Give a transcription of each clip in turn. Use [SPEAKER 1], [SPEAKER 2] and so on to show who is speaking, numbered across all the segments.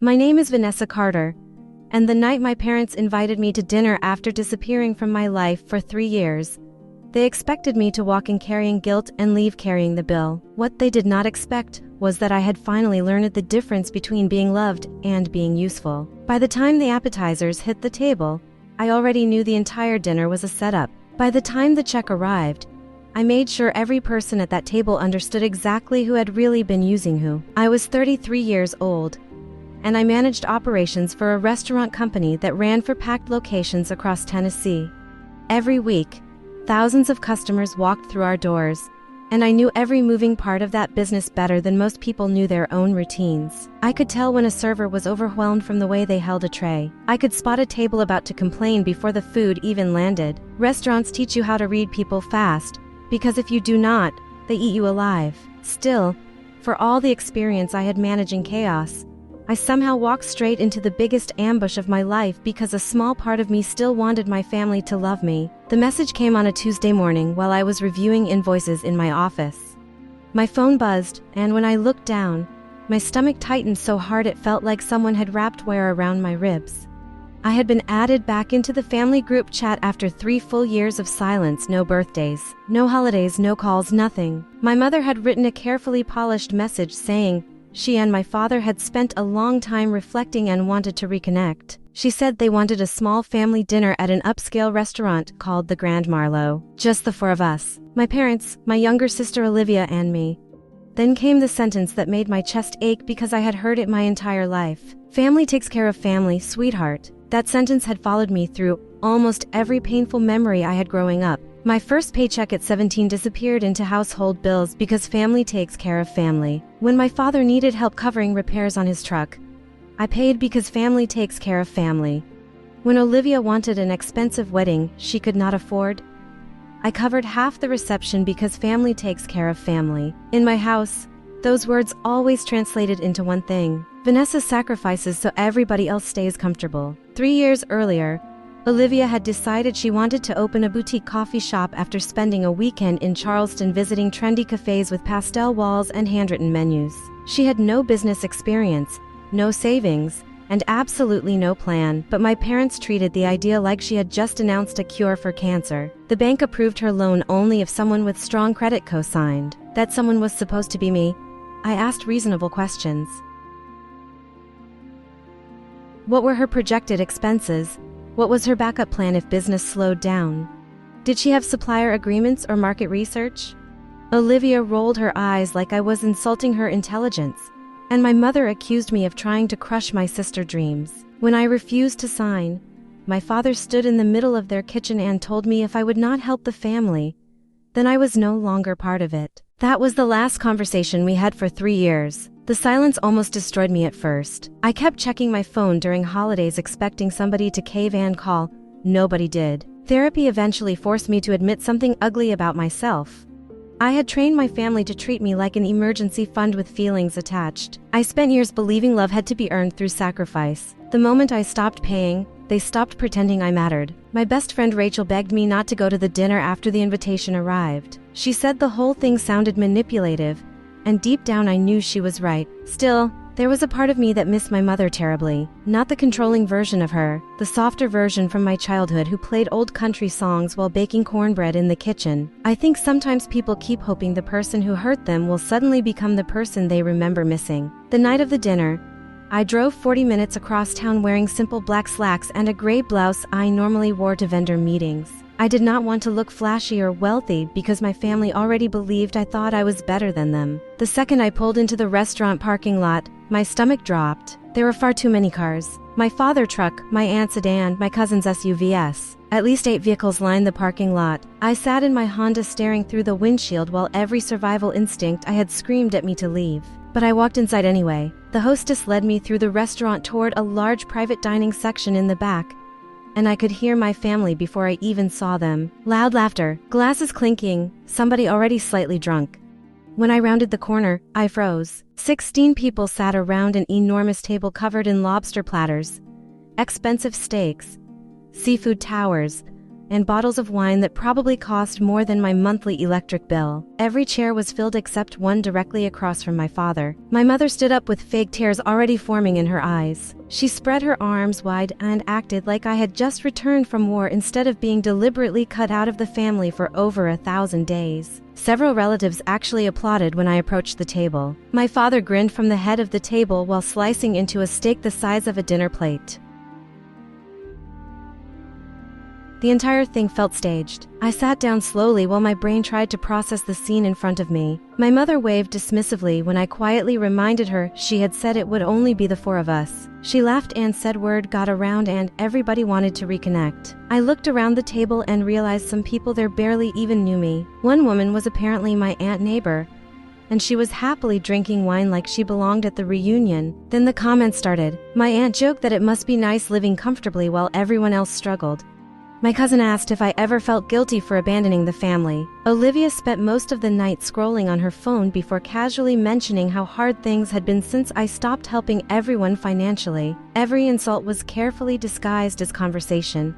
[SPEAKER 1] My name is Vanessa Carter, and the night my parents invited me to dinner after disappearing from my life for 3 years, they expected me to walk in carrying guilt and leave carrying the bill. What they did not expect was that I had finally learned the difference between being loved and being useful. By the time the appetizers hit the table, I already knew the entire dinner was a setup. By the time the check arrived, I made sure every person at that table understood exactly who had really been using who. I was 33 years old, and I managed operations for a restaurant company that ran for packed locations across Tennessee. Every week, thousands of customers walked through our doors, and I knew every moving part of that business better than most people knew their own routines. I could tell when a server was overwhelmed from the way they held a tray. I could spot a table about to complain before the food even landed. Restaurants teach you how to read people fast, because if you do not, they eat you alive. Still, for all the experience I had managing chaos, I somehow walked straight into the biggest ambush of my life because a small part of me still wanted my family to love me. The message came on a Tuesday morning while I was reviewing invoices in my office. My phone buzzed, and when I looked down, my stomach tightened so hard it felt like someone had wrapped wire around my ribs. I had been added back into the family group chat after 3 full years of silence. No birthdays, no holidays, no calls, nothing. My mother had written a carefully polished message saying she and my father had spent a long time reflecting and wanted to reconnect. She said they wanted a small family dinner at an upscale restaurant called the Grand Marlowe. Just the 4 of us. My parents, my younger sister Olivia, and me. Then came the sentence that made my chest ache because I had heard it my entire life. Family takes care of family, sweetheart. That sentence had followed me through almost every painful memory I had growing up. My first paycheck at 17 disappeared into household bills because family takes care of family. When my father needed help covering repairs on his truck, I paid because family takes care of family. When Olivia wanted an expensive wedding she could not afford, I covered half the reception because family takes care of family. In my house, those words always translated into one thing: Vanessa sacrifices so everybody else stays comfortable. 3 years earlier, Olivia had decided she wanted to open a boutique coffee shop after spending a weekend in Charleston visiting trendy cafes with pastel walls and handwritten menus. She had no business experience, no savings, and absolutely no plan, but my parents treated the idea like she had just announced a cure for cancer. The bank approved her loan only if someone with strong credit co-signed. That someone was supposed to be me. I asked reasonable questions. What were her projected expenses? What was her backup plan if business slowed down? Did she have supplier agreements or market research? Olivia rolled her eyes like I was insulting her intelligence, and my mother accused me of trying to crush my sister's dreams. When I refused to sign, my father stood in the middle of their kitchen and told me if I would not help the family, then I was no longer part of it. That was the last conversation we had for 3 years. The silence almost destroyed me at first. I kept checking my phone during holidays expecting somebody to cave and call. Nobody did. Therapy eventually forced me to admit something ugly about myself. I had trained my family to treat me like an emergency fund with feelings attached. I spent years believing love had to be earned through sacrifice. The moment I stopped paying, they stopped pretending I mattered. My best friend Rachel begged me not to go to the dinner after the invitation arrived. She said the whole thing sounded manipulative, and deep down I knew she was right. Still, there was a part of me that missed my mother terribly. Not the controlling version of her, the softer version from my childhood who played old country songs while baking cornbread in the kitchen. I think sometimes people keep hoping the person who hurt them will suddenly become the person they remember missing. The night of the dinner, I drove 40 minutes across town wearing simple black slacks and a gray blouse I normally wore to vendor meetings. I did not want to look flashy or wealthy because my family already believed I thought I was better than them. The second I pulled into the restaurant parking lot, my stomach dropped. There were far too many cars. My father's truck, my aunt's sedan, my cousin's SUVs. At least 8 vehicles lined the parking lot. I sat in my Honda staring through the windshield while every survival instinct I had screamed at me to leave. But I walked inside anyway. The hostess led me through the restaurant toward a large private dining section in the back, and I could hear my family before I even saw them. Loud laughter, glasses clinking, somebody already slightly drunk. When I rounded the corner, I froze. 16 people sat around an enormous table covered in lobster platters, expensive steaks, seafood towers, and bottles of wine that probably cost more than my monthly electric bill. Every chair was filled except one directly across from my father. My mother stood up with fake tears already forming in her eyes. She spread her arms wide and acted like I had just returned from war instead of being deliberately cut out of the family for over 1,000 days. Several relatives actually applauded when I approached the table. My father grinned from the head of the table while slicing into a steak the size of a dinner plate. The entire thing felt staged. I sat down slowly while my brain tried to process the scene in front of me. My mother waved dismissively when I quietly reminded her she had said it would only be the four of us. She laughed and said word got around and everybody wanted to reconnect. I looked around the table and realized some people there barely even knew me. One woman was apparently my aunt neighbor, and she was happily drinking wine like she belonged at the reunion. Then the comments started. My aunt joked that it must be nice living comfortably while everyone else struggled. My cousin asked if I ever felt guilty for abandoning the family. Olivia spent most of the night scrolling on her phone before casually mentioning how hard things had been since I stopped helping everyone financially. Every insult was carefully disguised as conversation,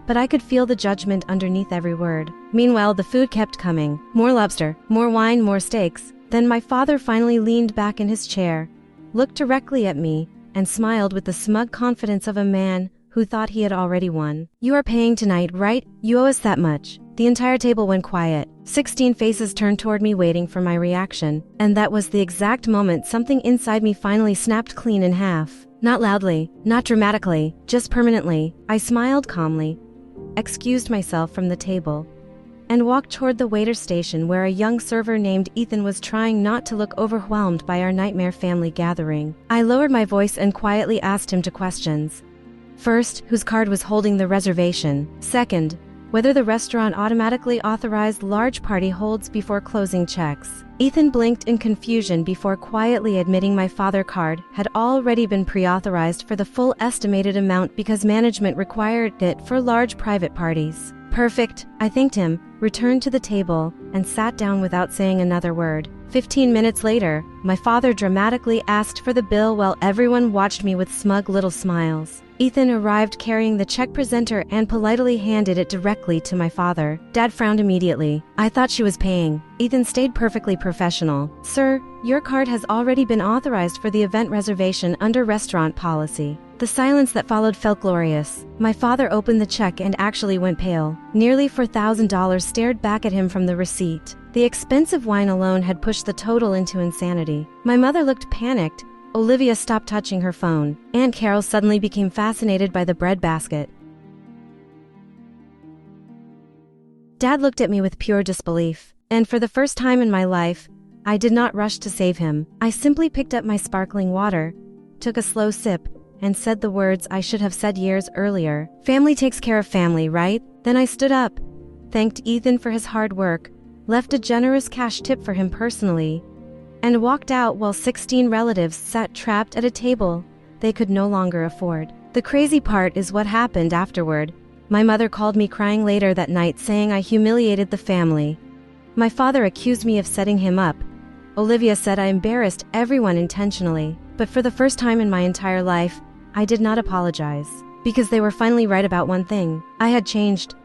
[SPEAKER 1] but I could feel the judgment underneath every word. Meanwhile, the food kept coming. More lobster, more wine, more steaks. Then my father finally leaned back in his chair, looked directly at me, and smiled with the smug confidence of a man who thought he had already won. "You are paying tonight, right? You owe us that much." The entire table went quiet. 16 faces turned toward me waiting for my reaction, and that was the exact moment something inside me finally snapped clean in half. Not loudly, not dramatically, just permanently. I smiled calmly, excused myself from the table, and walked toward the waiter station where a young server named Ethan was trying not to look overwhelmed by our nightmare family gathering. I lowered my voice and quietly asked him 2 questions. First, whose card was holding the reservation? Second, whether the restaurant automatically authorized large party holds before closing checks. Ethan blinked in confusion before quietly admitting my father card had already been pre-authorized for the full estimated amount because management required it for large private parties. Perfect, I thanked him, returned to the table, and sat down without saying another word. 15 minutes later, my father dramatically asked for the bill while everyone watched me with smug little smiles. Ethan arrived carrying the check presenter and politely handed it directly to my father. Dad frowned immediately. I thought she was paying. Ethan stayed perfectly professional. "Sir, your card has already been authorized for the event reservation under restaurant policy." The silence that followed felt glorious. My father opened the check and actually went pale. Nearly $4,000 stared back at him from the receipt. The expensive wine alone had pushed the total into insanity. My mother looked panicked. Olivia stopped touching her phone. Aunt Carol suddenly became fascinated by the bread basket. Dad looked at me with pure disbelief, and for the first time in my life, I did not rush to save him. I simply picked up my sparkling water, took a slow sip, and said the words I should have said years earlier. "Family takes care of family, right?" Then I stood up, thanked Ethan for his hard work, left a generous cash tip for him personally, and walked out while 16 relatives sat trapped at a table they could no longer afford. The crazy part is what happened afterward. My mother called me crying later that night saying I humiliated the family. My father accused me of setting him up. Olivia said I embarrassed everyone intentionally. But for the first time in my entire life, I did not apologize. Because they were finally right about one thing. I had changed.